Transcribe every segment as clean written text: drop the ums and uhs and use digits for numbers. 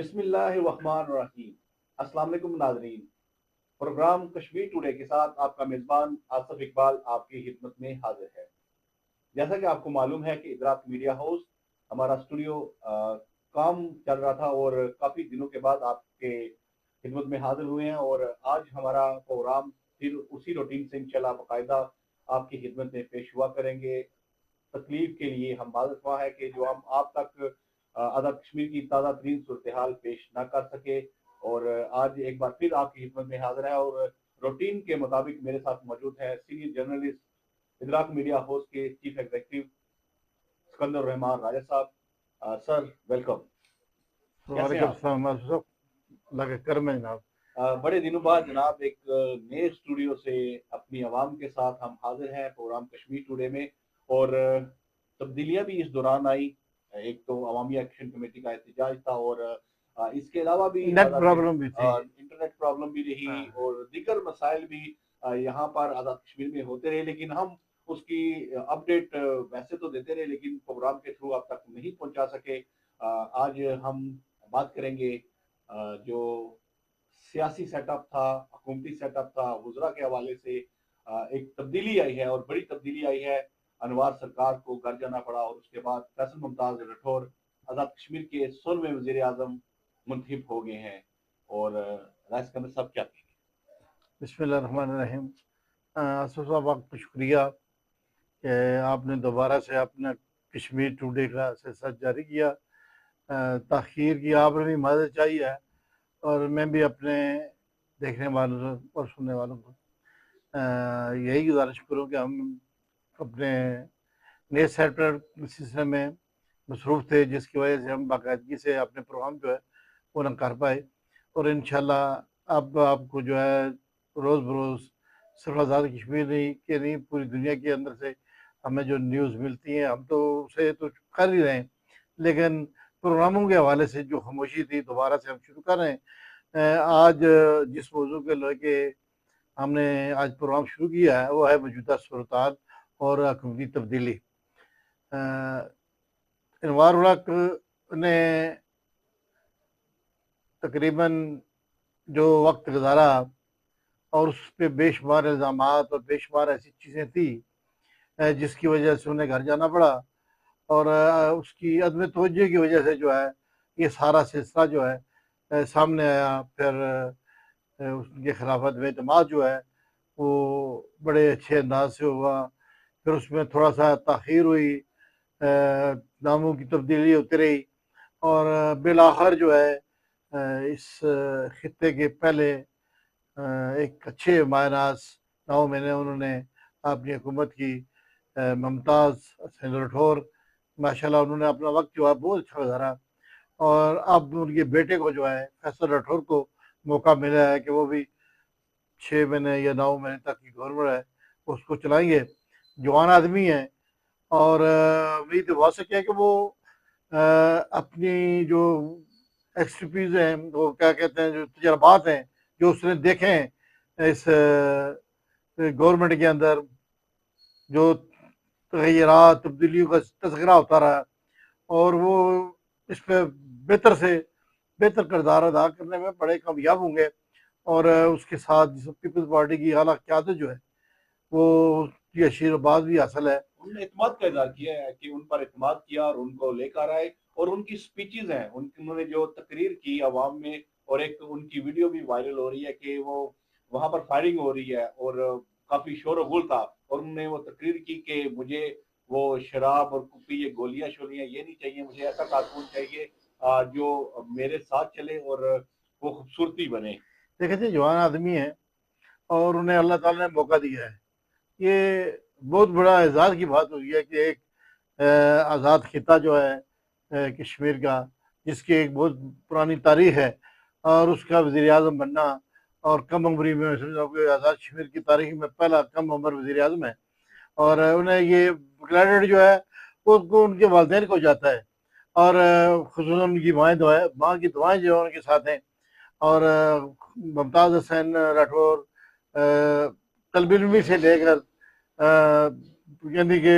بسم اللہ الرحمن الرحیم۔ السلام علیکم ناظرین، پروگرام کشمیر ٹوڈے کے ساتھ آپ کا میزبان آصف اقبال آپ کی خدمت میں حاضر ہے۔ جیسا کہ آپ کو معلوم ہے کہ ادراک میڈیا ہاؤس ہمارا اسٹوڈیو کام چل رہا تھا اور کافی دنوں کے بعد آپ کے خدمت میں حاضر ہوئے ہیں، اور آج ہمارا پروگرام پھر اسی روٹین سے انشاءاللہ باقاعدہ آپ کی خدمت میں پیش ہوا کریں گے۔ تکلیف کے لیے ہم معذرت خواہ ہے کہ جو ہم آپ تک آزاد کشمیر کی تازہ ترین صورتحال پیش نہ کر سکے، اور آج ایک بار پھر آپ کی خدمت میں حاضر ہے، اور روٹین کے مطابق میرے ساتھ موجود ہے سینئر جرنلسٹ ادراک میڈیا ہاؤس کے چیف ایگزیکٹو سکندر الرحمان راجہ صاحب۔ سر ویلکم، کیسے ہیں وعلیکم آپ؟ السلام صاحب، اللہ کا کرم ہے جناب۔ بڑے دنوں بعد جناب ایک نئے اسٹوڈیو سے اپنی عوام کے ساتھ ہم حاضر ہیں پروگرام کشمیر ٹوڈے میں، اور تبدیلیاں بھی اس دوران آئی۔ ایک تو عوامی ایکشن کمیٹی کا احتجاج تھا، اور اس کے علاوہ بھی نیٹ پرابلم بھی تھی۔ انٹرنیٹ پرابلم بھی رہی، ہاں، اور دیگر مسائل بھی یہاں پر آزاد کشمیر میں ہوتے رہے، لیکن ہم اس کی اپڈیٹ ویسے تو دیتے رہے لیکن پروگرام کے تھرو آپ تک نہیں پہنچا سکے۔ آج ہم بات کریں گے جو سیاسی سیٹ اپ تھا، حکومتی سیٹ اپ تھا، وزراء کے حوالے سے ایک تبدیلی آئی ہے، اور بڑی تبدیلی آئی ہے۔ انوار سرکار کو گھر جانا پڑا، اور اس کے بعد فیصل ممتاز رٹھور آزاد کشمیر کے 16ویں وزیر اعظم منتخب ہو گئے ہیں، اور رائے سکندر صاحب کیا کہیں گے؟ بسم اللہ الرحمن الرحیم۔ آصف صاحب، آپ کو شکریہ کہ آپ نے دوبارہ سے اپنا کشمیر ٹوڈے کا سلسلہ جاری کیا۔ تاخیر کی آپ نے بھی مدد چاہیے ہے، اور میں بھی اپنے دیکھنے والوں اور سننے والوں کو یہی گزارش کروں کہ ہم اپنے نئے سیٹ پر سلسلے میں مصروف تھے، جس کی وجہ سے ہم باقاعدگی سے اپنے پروگرام جو ہے وہ نہ کر پائے، اور انشاءاللہ اب آپ کو جو ہے روز بروز صرف آزاد کشمیر نہیں پوری دنیا کے اندر سے ہمیں جو نیوز ملتی ہیں، ہم تو اسے تو کر ہی رہے ہیں، لیکن پروگراموں کے حوالے سے جو خاموشی تھی دوبارہ سے ہم شروع کر رہے ہیں۔ آج جس موضوع کے لے کے ہم نے آج پروگرام شروع کیا ہے وہ ہے موجودہ صورتحال اور حکومتی تبدیلی۔ انوار الحق نے تقریباً جو وقت گزارا اور اس پہ بے شمار الزامات اور بے شمار ایسی چیزیں تھیں جس کی وجہ سے انہیں گھر جانا پڑا، اور اس کی عدم توجہ کی وجہ سے جو ہے یہ سارا سلسلہ جو ہے سامنے آیا۔ پھر اس کے خلاف عدم اعتماد جو ہے وہ بڑے اچھے انداز سے ہوا، پھر اس میں تھوڑا سا تاخیر ہوئی، ناموں کی تبدیلی ہوتی رہی، اور بالآخر جو ہے اس خطے کے پہلے ایک اچھے ماہ ناز 9 مہینے انہوں نے اپنی حکومت کی، ممتاز حسین رٹھور ماشاءاللہ انہوں نے اپنا وقت جو ہے بہت اچھا گزارا، اور اب ان کے بیٹے کو جو ہے فیصل رٹھور کو موقع ملا ہے کہ وہ بھی 6 مہینے یا 9 مہینے تک کی گورنمنٹ ہے اس کو چلائیں گے۔ جوان آدمی ہیں، اور امید ہو سکے ہے کہ وہ اپنی جو ایکسپریز ہیں، وہ کیا کہتے ہیں، جو تجربات ہیں جو اس نے دیکھے ہیں اس گورنمنٹ کے اندر، جو تغیرات تبدیلیوں کا تذکرہ ہوتا رہا، اور وہ اس پہ بہتر سے بہتر کردار ادا کرنے میں بڑے کامیاب ہوں گے، اور اس کے ساتھ پیپلز پارٹی کی اعلیٰ قیادت جو ہے وہ اس کی آشیرواد بھی حاصل ہے۔ انہوں نے اعتماد کا اظہار کیا ہے کہ ان پر اعتماد کیا اور ان کو لے کر آئے، اور ان کی سپیچز ہیں، انہوں نے جو تقریر کی عوام میں، اور ایک ان کی ویڈیو بھی وائرل ہو رہی ہے کہ وہ وہاں پر فائرنگ ہو رہی ہے اور کافی شور و غل تھا، اور انہوں نے وہ تقریر کی کہ مجھے وہ شراب اور کپی، یہ گولیاں شولیاں یہ نہیں چاہیے، مجھے ایسا کارکن چاہیے جو میرے ساتھ چلے اور وہ خوبصورتی بنے۔ دیکھیں جی، جوان آدمی ہیں اور انہیں اللہ تعالیٰ نے موقع دیا ہے، یہ بہت بڑا اعزاز کی بات ہوئی ہے کہ ایک آزاد خطہ جو ہے کشمیر کا، جس کی ایک بہت پرانی تاریخ ہے، اور اس کا وزیر اعظم بننا، اور کم عمری میں سمجھو کہ آزاد کشمیر کی تاریخ میں پہلا کم عمر وزیر اعظم ہے، اور انہیں یہ کریڈٹ جو ہے وہ ان کے والدین کو جاتا ہے، اور خصوصاً ان کی ماں کی دعائیں جو ان کے ساتھ ہیں، اور ممتاز حسین راٹھور طلب علمی سے لے کر یعنی کہ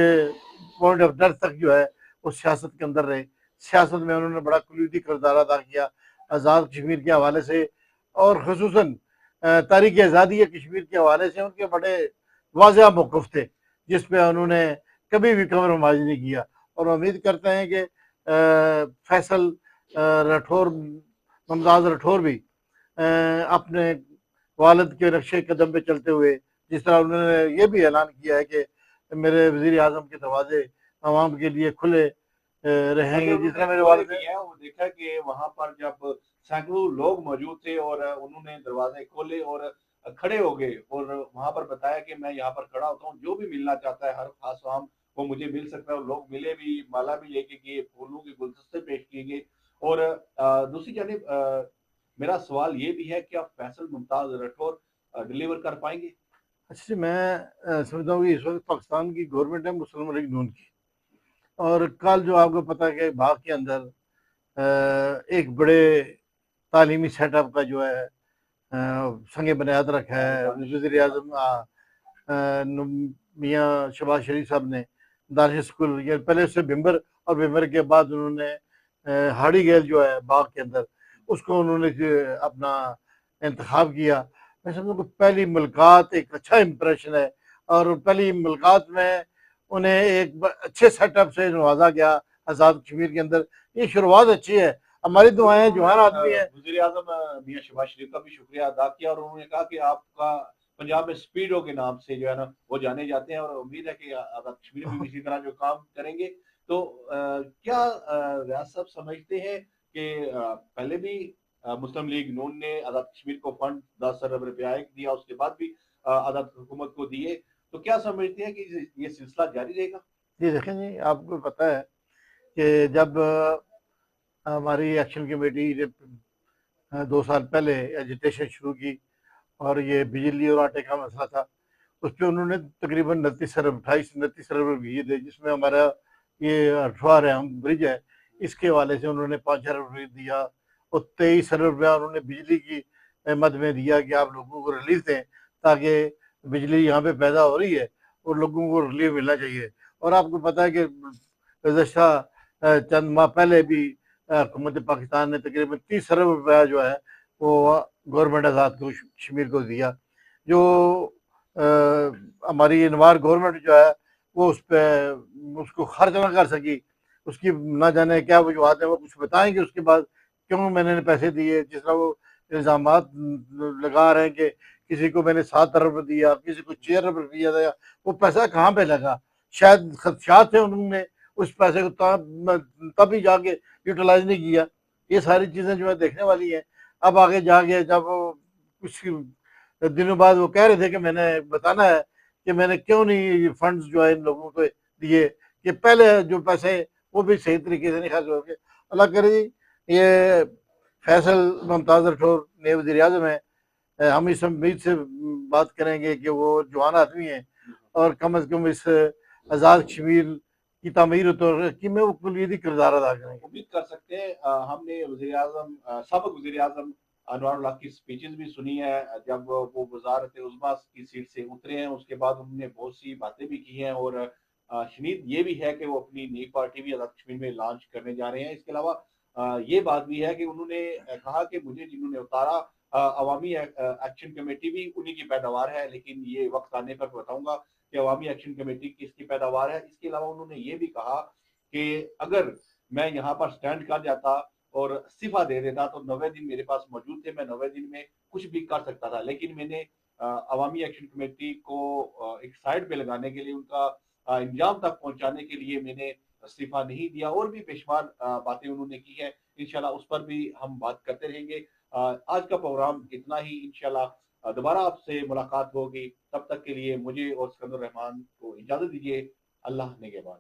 پوائنٹ آف ڈیتھ تک جو ہے وہ سیاست کے اندر رہے، سیاست میں انہوں نے بڑا کلیدی کردار ادا کیا، آزاد کشمیر کے حوالے سے اور خصوصاً تاریخ آزادی کشمیر کے حوالے سے ان کے بڑے واضح موقف تھے، جس پہ انہوں نے کبھی بھی کمپرومائز نہیں کیا، اور امید کرتے ہیں کہ فیصل راٹھور، ممتاز راٹھور بھی اپنے والد کے نقشے قدم پہ چلتے ہوئے، جس طرح انہوں نے یہ بھی اعلان کیا ہے کہ میرے وزیر اعظم کے دروازے عوام کے لیے کھلے رہیں گے، جس طرح میرے والد نے وہ دیکھا کہ وہاں پر جب سینکڑوں لوگ موجود تھے اور انہوں نے دروازے کھولے اور کھڑے ہو گئے اور وہاں پر بتایا کہ میں یہاں پر کھڑا ہوتا ہوں، جو بھی ملنا چاہتا ہے ہر خاص عام وہ مجھے مل سکتا ہے، اور لوگ ملے بھی، مالا بھی لے کے گئے، پھولوں کے گلدستے پیش کیے گئے۔ اور دوسری جانب میرا سوال یہ بھی ہے کہ آپ فیصل ممتاز راٹھور ڈلیور کر پائیں گے؟ اچھا جی، میں سمجھتا ہوں کہ اس وقت پاکستان کی گورنمنٹ ہے مسلم لیگ نون کی، اور کل جو آپ کو پتہ ہے کہ باغ کے اندر ایک بڑے تعلیمی سیٹ اپ کا جو ہے سنگ بنیاد رکھا ہے وزیر اعظم میاں شہباز شریف صاحب نے دانش اسکول، یا پہلے اس سے بمبر اور بمبر کے بعد انہوں نے ہاڑی گیل جو ہے باغ کے اندر اس کو انہوں نے اپنا انتخاب کیا۔ میں سمجھوں کہ پہلی ملاقات ایک اچھا امپریشن ہے، اور پہلی ملاقات میں انہیں ایک اچھے سیٹ اپ سے نوازا گیا آزاد کشمیر کے اندر۔ یہ شروعات اچھی ہے، ہماری دعائیں جوان آدمی ہیں۔ وزیر اعظم میاں شہباز شریف کا بھی شکریہ ادا کیا، اور انہوں نے کہا کہ آپ کا پنجاب میں سپیڈو کے نام سے جو ہے نا وہ جانے جاتے ہیں، اور امید ہے کہ آزاد کشمیر میں بھی اسی طرح جو کام کریں گے۔ تو کیا ریاض صاحب سمجھتے ہیں کہ پہلے بھی مسلم لیگ نون نے آزاد کشمیر کو فنڈ 10 ارب روپیہ دیا، اس کے بعد بھی آزاد حکومت کو دیے، تو کیا سمجھتے ہیں کہ یہ سلسلہ جاری رہے گا؟ جی دیکھیں جی، آپ کو پتہ ہے کہ جب ہماری ایکشن کمیٹی نے 2 سال پہلے ایجیٹیشن شروع کی اور یہ بجلی اور آٹے کا مسئلہ تھا، اس پہ انہوں نے تقریباً 29 ارب 29 ارب روپیے تھے، جس میں ہمارا یہ 18 برج ہے، اس کے حوالے سے انہوں نے 5 ارب روپئے دیا، اور 23 ارب روپیہ انہوں نے بجلی کی مد میں دیا کہ آپ لوگوں کو ریلیف دیں تاکہ بجلی یہاں پہ پیدا ہو رہی ہے اور لوگوں کو ریلیف ملنا چاہیے۔ اور آپ کو پتہ ہے کہ گزشتہ چند ماہ پہلے بھی حکومت پاکستان نے تقریباً 30 ارب روپیہ جو ہے وہ گورنمنٹ آزاد کشمیر کو دیا، جو ہماری انوار گورنمنٹ جو ہے وہ اس کو خرچ نہ کر سکی، اس کی نہ جانے کیا وجوہات ہیں، وہ کچھ بتائیں گے اس کے بعد کیوں میں نے پیسے دیے۔ جس طرح وہ الزامات لگا رہے ہیں کہ کسی کو میں نے 7 ارب دیا، کسی کو 6 ارب روپیہ دیا، وہ پیسہ کہاں پہ لگا؟ شاید خدشات تھے، انہوں نے اس پیسے کو تبھی جا کے یوٹیلائز نہیں کیا۔ یہ ساری چیزیں جو ہے دیکھنے والی ہیں۔ اب آگے جا کے جب کچھ دنوں بعد وہ کہہ رہے تھے کہ میں نے بتانا ہے کہ میں نے کیوں نہیں فنڈز جو ہے ان لوگوں کو دیے، کہ پہلے جو پیسے وہ بھی صحیح طریقے سے نہیں خرچ ہو گئے۔ اللہ کرے جی، یہ فیصل ممتاز راٹھور نئے وزیر اعظم ہیں، ہم اس امید سے بات کریں گے کہ وہ جوان آدمی ہیں، اور کم از کم اس آزاد کشمیر کی تعمیر و ترقی میں وہ کلیدی کردار ادا کریں گے۔ امید کر سکتے ہیں۔ ہم نے وزیر اعظم سابق وزیر اعظم انوار اللہ کی سپیچز بھی سنی ہے جب وہ وزارت عظمیٰ کی سیٹ سے اترے ہیں، اس کے بعد انہوں نے بہت سی باتیں بھی کی ہیں، اور شنید یہ بھی ہے کہ وہ اپنی نئی پارٹی بھی آزاد کشمیر میں لانچ کرنے جا رہے ہیں۔ اس کے علاوہ یہ بات بھی ہے کہ انہوں نے کہا کہ مجھے جنہوں نے اتارا عوامی ایکشن کمیٹی بھی انہی کی پیداوار ہے، لیکن یہ وقت آنے پر بتاؤں گا کہ عوامی ایکشن کمیٹی کس کی پیداوار ہے۔ اس کے علاوہ انہوں نے یہ بھی کہا کہ اگر میں یہاں پر سٹینڈ کر جاتا اور استعفیٰ دے دیتا تو 90 دن میرے پاس موجود تھے، میں 90 دن میں کچھ بھی کر سکتا تھا، لیکن میں نے عوامی ایکشن کمیٹی کو ایک سائڈ پہ لگانے کے لیے، ان کا انجام تک پہنچانے کے لیے میں نے استعفیٰ نہیں دیا، اور بھی بے شمار باتیں انہوں نے کی ہیں۔ انشاءاللہ اس پر بھی ہم بات کرتے رہیں گے۔ آج کا پروگرام اتنا ہی، انشاءاللہ دوبارہ آپ سے ملاقات ہوگی، تب تک کے لیے مجھے اور سکندر رحمان کو اجازت دیجیے۔ اللہ نگہبان۔